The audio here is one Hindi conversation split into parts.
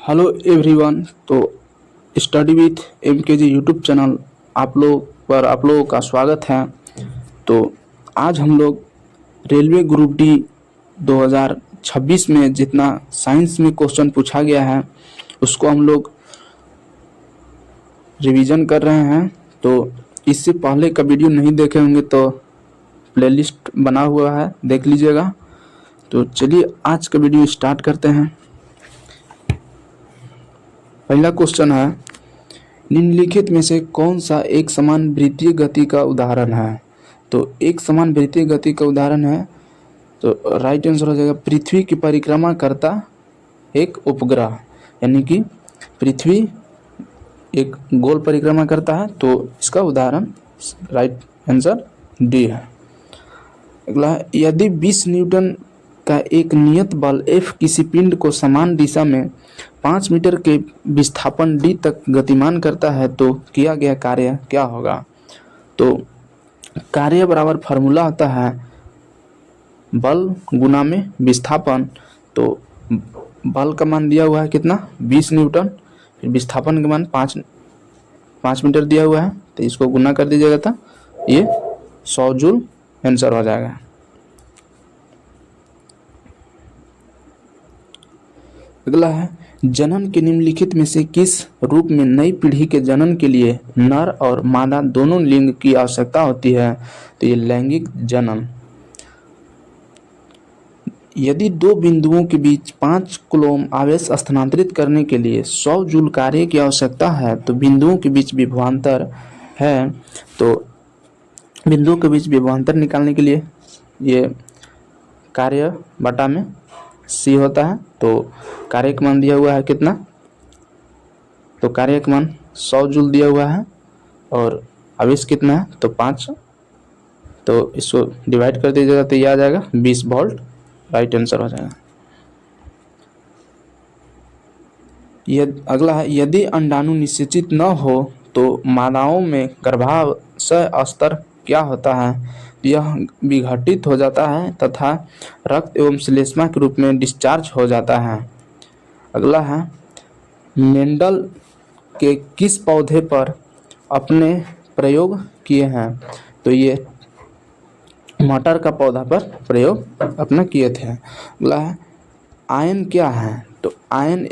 Hello everyone. तो study with MKG YouTube channel आप लोगों का स्वागत है। तो आज हम लोग रेलवे ग्रुप डी 2026 में जितना साइंस में क्वेश्चन पूछा गया है उसको हम लोग रिवीजन कर रहे हैं। तो इससे पहले का वीडियो नहीं देखे होंगे तो प्लेलिस्ट बना हुआ है, देख लीजिएगा। तो चलिए आज का वीडियो स्टार्ट करते हैं। पहला क्वेश्चन है, निम्नलिखित में से कौन सा एक समान वृत्तीय गति का उदाहरण है। तो एक समान वृत्तीय गति का उदाहरण है तो राइट आंसर हो जाएगा पृथ्वी की परिक्रमा करता एक उपग्रह, यानी कि पृथ्वी एक गोल परिक्रमा करता है तो इसका उदाहरण राइट आंसर डी है। अगला है, यदि 20 न्यूटन का एक नियत बल F किसी पिंड को समान दिशा में 5 मीटर के विस्थापन d तक गतिमान करता है तो किया गया कार्य क्या होगा। तो कार्य बराबर फार्मूला होता है बल गुना में विस्थापन। तो बल का मान दिया हुआ है कितना 20 न्यूटन, फिर विस्थापन का मान 5 मीटर दिया हुआ है तो इसको गुना कर दीजिएगा तो ये 100 जूल आंसर हो जाएगा। अगला है, जनन के निम्नलिखित में से किस रूप में नई पीढ़ी के जनन के लिए नर और मादा दोनों लिंग की आवश्यकता होती है। तो ये लैंगिक जनन। यदि दो बिंदुओं के बीच 5 कूलम्ब आवेश स्थानांतरित करने के लिए 100 जूल कार्य की आवश्यकता है तो बिंदुओं के बीच विभवांतर है। तो बिंदुओं के बीच विभवांतर निकालने के लिए ये कार्य बटा में सी होता है। तो कार्य का मान दिया हुआ है कितना, तो कार्य का मान 100 जूल दिया हुआ है और आवेश कितना है तो 5, तो इसको डिवाइड कर दीजिएगा तो ये आ जाएगा 20 वोल्ट, राइट आंसर हो जाएगा। अगला है, यदि अंडाणु निषेचित न हो तो मादाओं में गर्भाशय स्तर क्या होता है। यह विघटित हो जाता है तथा रक्त एवं श्लेष्मा के रूप में डिस्चार्ज हो जाता है। अगला है, मेंडल के किस पौधे पर अपने प्रयोग किए हैं। तो ये मटर का पौधा पर प्रयोग अपना किए थे। अगला है, आयन क्या है। तो आयन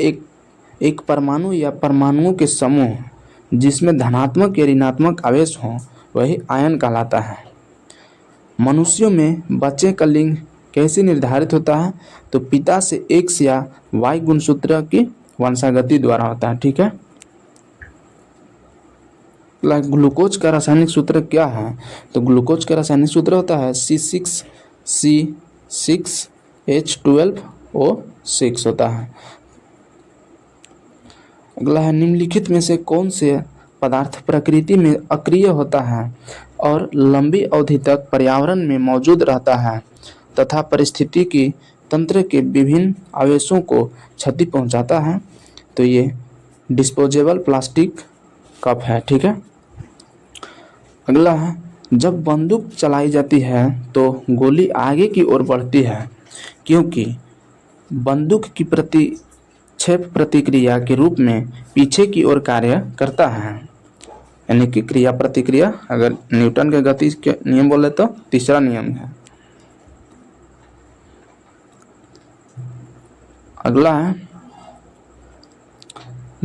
एक परमाणु या परमाणुओं के समूह जिसमें धनात्मक या ऋणात्मक आवेश हो वही आयन कहलाता है। मनुष्यों में बच्चे का लिंग कैसे निर्धारित होता है। तो पिता से X या Y गुणसूत्र की वंशागति द्वारा होता है। ठीक है। ग्लूकोज का रासायनिक सूत्र क्या है। तो ग्लूकोज का रासायनिक सूत्र होता है C6H12O6 होता है। अगला है, निम्नलिखित में से कौन से पदार्थ प्रकृति में अक्रिय होता है और लंबी अवधि तक पर्यावरण में मौजूद रहता है तथा पारिस्थितिकी तंत्र के विभिन्न आवेशों को क्षति पहुंचाता है। तो ये डिस्पोजेबल प्लास्टिक कप है। ठीक है। अगला है, जब बंदूक चलाई जाती है तो गोली आगे की ओर बढ़ती है क्योंकि बंदूक की प्रतिक्षेप प्रतिक्रिया के रूप में पीछे की ओर कार्य करता है, यानी कि क्रिया प्रतिक्रिया। अगर न्यूटन के गति के नियम बोले तो तीसरा नियम है। अगला है,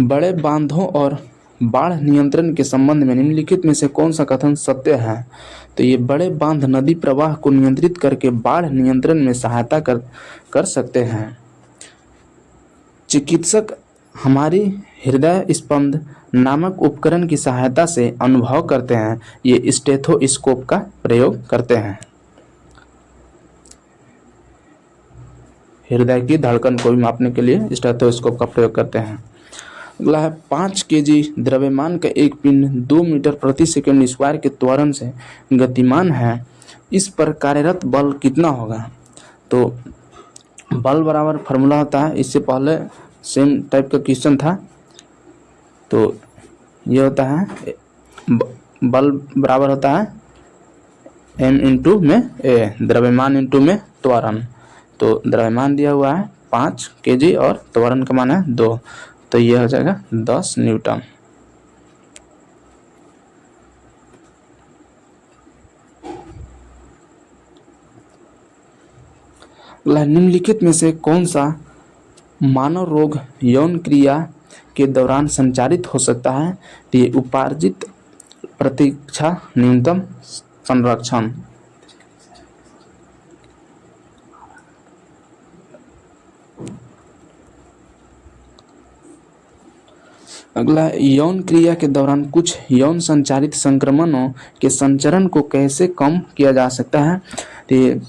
बड़े बांधों और बाढ़ नियंत्रण के संबंध में निम्नलिखित में से कौन सा कथन सत्य है। तो ये बड़े बांध नदी प्रवाह को नियंत्रित करके बाढ़ नियंत्रण में सहायता कर सकते हैं। चिकित्सक हमारी हृदय स्पंद नामक उपकरण की सहायता से अनुभव करते हैं। ये स्टेथोस्कोप का प्रयोग करते हैं। हृदय की धड़कन को भी मापने के लिए स्टेथोस्कोप का प्रयोग करते हैं। अगला है, 5 केजी द्रव्यमान का एक पिंड 2 मीटर प्रति सेकंड स्क्वायर के त्वरण से गतिमान है, इस पर कार्यरत बल कितना होगा। तो बल बराबर फार्मूला होता है, इससे पहले सेम टाइप का क्वेश्चन था। तो ये होता है बल बराबर होता है m इंटू में a, द्रव्यमान इंटू में त्वरण। तो द्रव्यमान दिया हुआ है 5 केजी और त्वरण का मान है 2। तो यह हो जाएगा 10 न्यूटन। निम्नलिखित में से कौन सा मानव रोग यौन क्रिया के दौरान संचारित हो सकता है? तो ये उपार्जित प्रतीक्षा न्यूनतम संरक्षण। अगला, यौन क्रिया के दौरान कुछ यौन संचारित संक्रमणों के संचरण को कैसे कम किया जा सकता है? तो ये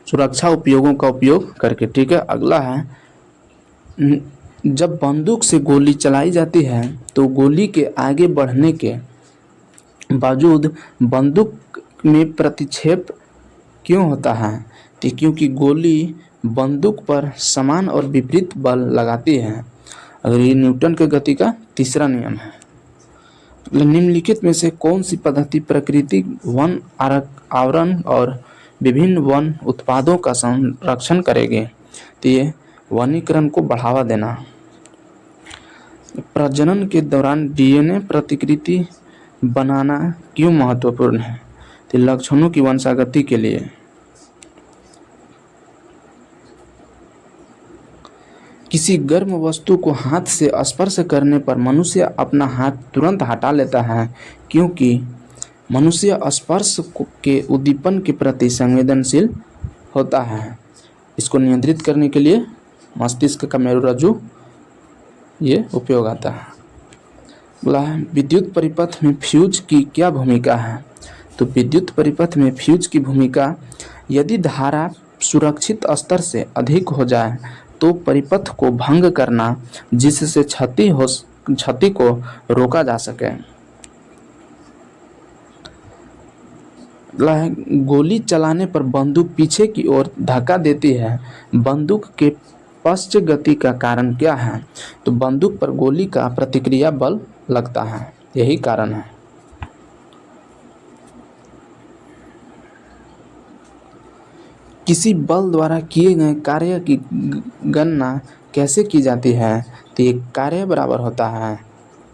सुरक्षा उपयोगों का उपयोग करके। ठीक है, अगला है, जब बंदूक से गोली चलाई जाती है तो गोली के आगे बढ़ने के बावजूद बंदूक में प्रतिक्षेप क्यों होता है? तो क्योंकि गोली बंदूक पर समान और विपरीत बल लगाती है। अगर ये न्यूटन के गति का तीसरा नियम है। निम्नलिखित में से कौन सी पद्धति प्राकृतिक वन आवरण और विभिन्न वन उत्पादों का संरक्षण करेगी? तो ये वनीकरण को बढ़ावा देना। प्रजनन के दौरान डीएनए प्रतिकृति बनाना क्यों महत्वपूर्ण है? तो लक्षणों की वंशागति के लिए। किसी गर्म वस्तु को हाथ से स्पर्श करने पर मनुष्य अपना हाथ तुरंत हटा लेता है क्योंकि मनुष्य स्पर्श के उद्दीपन के प्रति संवेदनशील होता है। इसको नियंत्रित करने के लिए मस्तिष्क का मेरुरज्जु ये उपयोग आता है। बोला है, विद्युत परिपथ में फ्यूज की क्या भूमिका है? तो विद्युत परिपथ में फ्यूज की भूमिका, यदि धारा सुरक्षित स्तर से अधिक हो जाए तो परिपथ को भंग करना, जिससे क्षति को रोका जा सके। गोली चलाने पर बंदूक पीछे की ओर धक्का देती है। बंदूक के पश्च गति का कारण क्या है? तो बंदूक पर गोली का प्रतिक्रिया बल लगता है, यही कारण है। किसी बल द्वारा किए गए कार्य की गणना कैसे की जाती है? तो ये कार्य बराबर होता है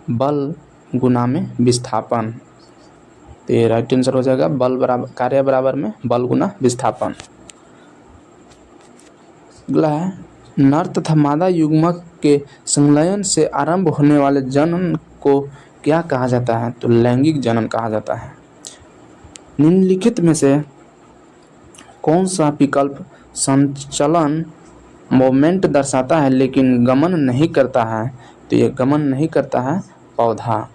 बल गुना में विस्थापन। तो ये राइट आंसर हो जाएगा, बल बराबर कार्य बराबर में बल गुना विस्थापन। अगला है, नर तथा मादा युग्मक के संलयन से आरंभ होने वाले जनन को क्या कहा जाता है? तो लैंगिक जनन कहा जाता है। निम्नलिखित में से कौन सा विकल्प संचलन मूवमेंट दर्शाता है लेकिन गमन नहीं करता है? तो ये गमन नहीं करता है पौधा।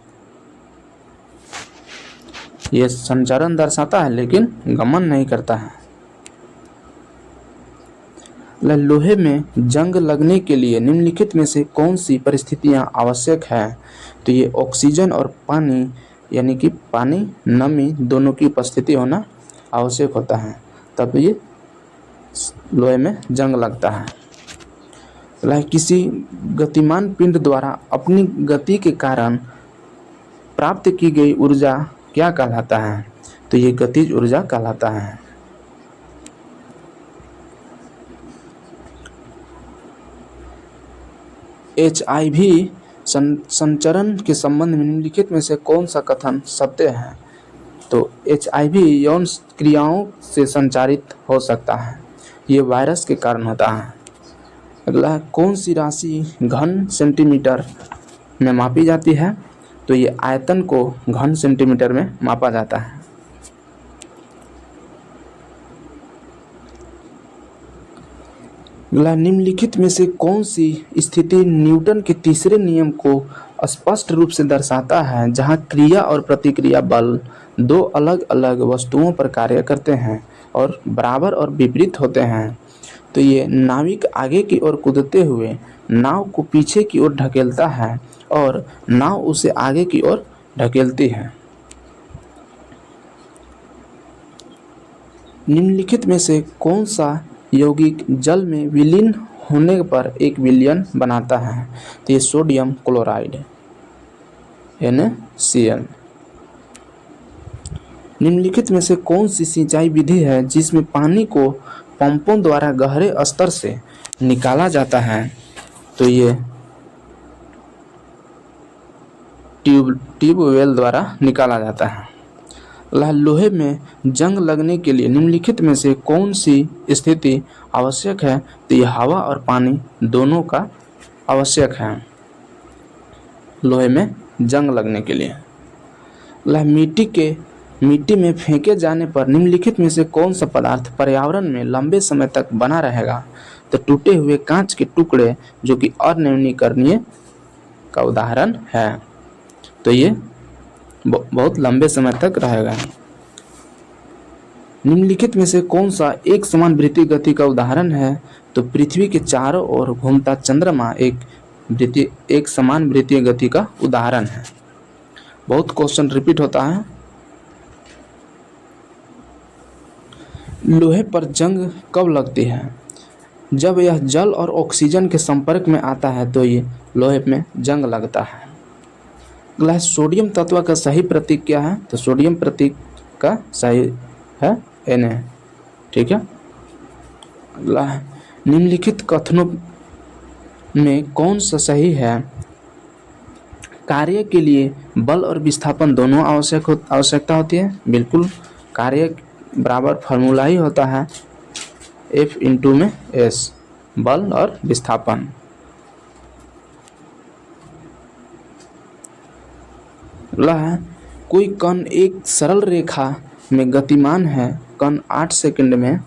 ये संचरण दर्शाता है लेकिन गमन नहीं करता है। लोहे में जंग लगने के लिए निम्नलिखित में से कौन सी परिस्थितियां आवश्यक है? तो ये ऑक्सीजन और पानी, यानी कि पानी नमी दोनों की उपस्थिति होना आवश्यक होता है, तब ये लोहे में जंग लगता है। किसी गतिमान पिंड द्वारा अपनी गति के कारण प्राप्त की गई ऊर्जा क्या कहलाता है? तो ये गतिज ऊर्जा कहलाता है। HIV संचरण के संबंध में निम्नलिखित में से कौन सा कथन सत्य है? तो HIV यौन क्रियाओं से संचारित हो सकता है, ये वायरस के कारण होता है। अगला, कौन सी राशि घन सेंटीमीटर में मापी जाती है? तो ये आयतन को घन सेंटीमीटर में मापा जाता है। अगला, निम्नलिखित में से कौन सी स्थिति न्यूटन के तीसरे नियम को स्पष्ट रूप से दर्शाता है, जहां क्रिया और प्रतिक्रिया बल दो अलग अलग वस्तुओं पर कार्य करते हैं और बराबर और विपरीत होते हैं? तो ये नाविक आगे की ओर कूदते हुए नाव को पीछे की ओर ढकेलता है और नाव उसे आगे की ओर ढकेलती है। निम्नलिखित में से कौन सा यौगिक जल में विलीन होने पर एक विलयन बनाता है? तो ये सोडियम क्लोराइड NaCl। निम्नलिखित में से कौन सी सिंचाई विधि है जिसमें पानी को पंपों द्वारा गहरे स्तर से निकाला जाता है? तो ये ट्यूबवेल द्वारा निकाला जाता है। लोहे में जंग लगने के लिए निम्नलिखित में से कौन सी स्थिति आवश्यक है? तो ये हवा और पानी दोनों का आवश्यक है लोहे में जंग लगने के लिए। मिट्टी में फेंके जाने पर निम्नलिखित में से कौन सा पदार्थ पर्यावरण में लंबे समय तक बना रहेगा? तो टूटे हुए कांच के टुकड़े, जो कि अनवीनीकरणीय का उदाहरण है, तो ये बहुत लंबे समय तक रहेगा। निम्नलिखित में से कौन सा एक समान वृत्तीय गति का उदाहरण है? तो पृथ्वी के चारों ओर घूमता चंद्रमा एक समान वृत्तीय गति का उदाहरण है। बहुत क्वेश्चन रिपीट होता है। लोहे पर जंग कब लगती है? जब यह जल और ऑक्सीजन के संपर्क में आता है तो ये लोहे में जंग लगता है। अगला है, सोडियम तत्व का सही प्रतीक क्या है? तो सोडियम प्रतीक का सही है Na। ठीक है। अगला है, निम्नलिखित कथनों में कौन सा सही है? कार्य के लिए बल और विस्थापन दोनों आवश्यकता होती है। बिल्कुल, कार्य बराबर फार्मूला ही होता है F इंटू में S, बल और विस्थापन। अगला है, कोई कण एक सरल रेखा में गतिमान है। कण 8 सेकंड में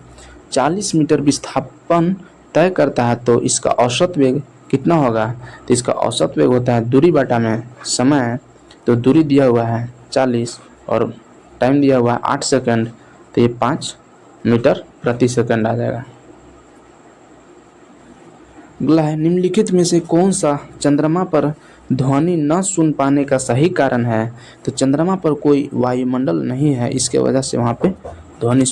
40 मीटर विस्थापन तय करता है, तो इसका औसत वेग कितना होगा? तो इसका औसत वेग होता है दूरी बटा में समय। तो दूरी दिया हुआ है 40 और टाइम दिया हुआ है 8 सेकंड, तो ये 5 मीटर प्रति सेकंड आ जाएगा। अगला है, निम्नलिखित में से कौन सा चंद्रमा पर ध्वनि न सुन पाने का सही कारण है? तो चंद्रमा पर कोई वायुमंडल नहीं है, इसके वजह से वहाँ पे ध्वनि